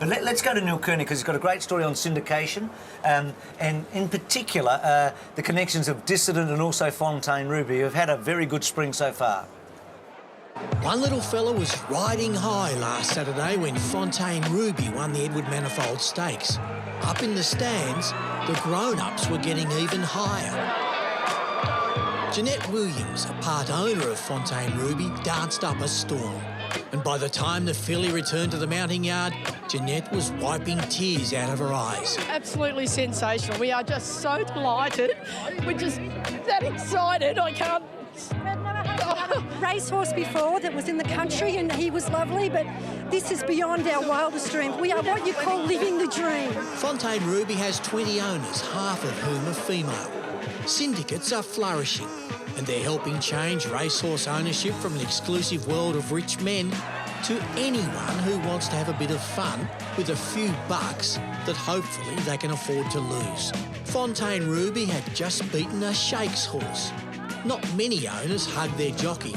But let's go to Neil Kearney, because he's got a great story on syndication, and in particular the connections of Dissident and also Fontaine Ruby, who have had a very good spring so far. One little fella was riding high last Saturday when Fontaine Ruby won the Edward Manifold Stakes. Up in the stands, the grown-ups were getting even higher. Jeanette Williams, a part owner of Fontaine Ruby, danced up a storm. And by the time the filly returned to the mounting yard, Jeanette was wiping tears out of her eyes. Absolutely sensational. We are just so delighted. We're just that excited. I can't... We've never had a racehorse before that was in the country, and he was lovely, but this is beyond our wildest dreams. We are what you call living the dream. Fontaine Ruby has 20 owners, half of whom are female. Syndicates are flourishing, and they're helping change racehorse ownership from an exclusive world of rich men to anyone who wants to have a bit of fun with a few bucks that hopefully they can afford to lose. Fontaine Ruby had just beaten a shakes horse. Not many owners hug their jockey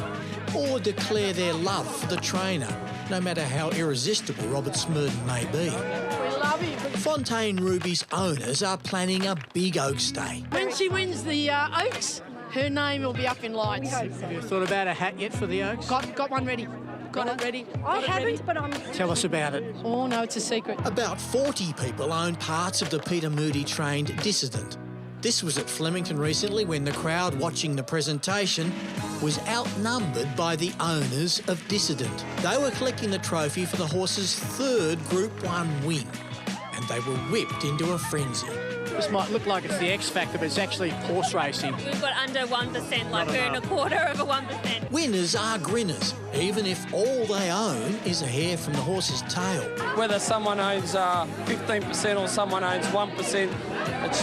or declare their love for the trainer, no matter how irresistible Robert Smurden may be. We love him. Fontaine Ruby's owners are planning a big Oaks Day. When she wins the Oaks, her name will be up in lights. Have you thought about a hat yet for the Oaks? Got one ready. Got it ready. I haven't, but I'm... Tell us about it. Oh, no, it's a secret. About 40 people own parts of the Peter Moody-trained Dissident. This was at Flemington recently when the crowd watching the presentation was outnumbered by the owners of Dissident. They were collecting the trophy for the horse's third Group 1 win, and they were whipped into a frenzy. This might look like it's the X Factor, but it's actually horse racing. We've got under 1%, like we're in a quarter of a 1%. Winners are grinners, even if all they own is a hair from the horse's tail. Whether someone owns 15% or someone owns 1%, it's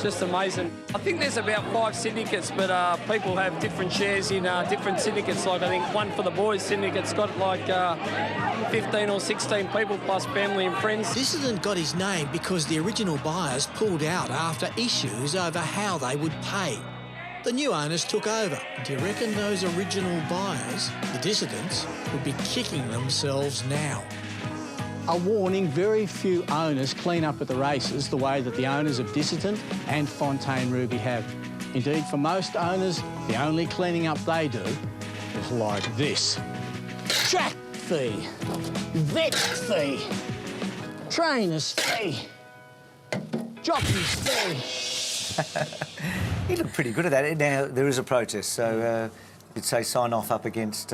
just amazing. I think there's about 5 syndicates, but people have different shares in different syndicates. Like I think one for the boys syndicate's got like 15 or 16 people plus family and friends. Dissident got his name because the original buyers pulled out after issues over how they would pay. The new owners took over. Do you reckon those original buyers, the Dissidents, would be kicking themselves now? A warning, very few owners clean up at the races the way that the owners of Dissident and Fontaine Ruby have. Indeed, for most owners, the only cleaning up they do is like this. Track fee, vet fee, trainer's fee, jockey's fee. He looked pretty good at that. Now, there is a protest, so you'd say sign off up against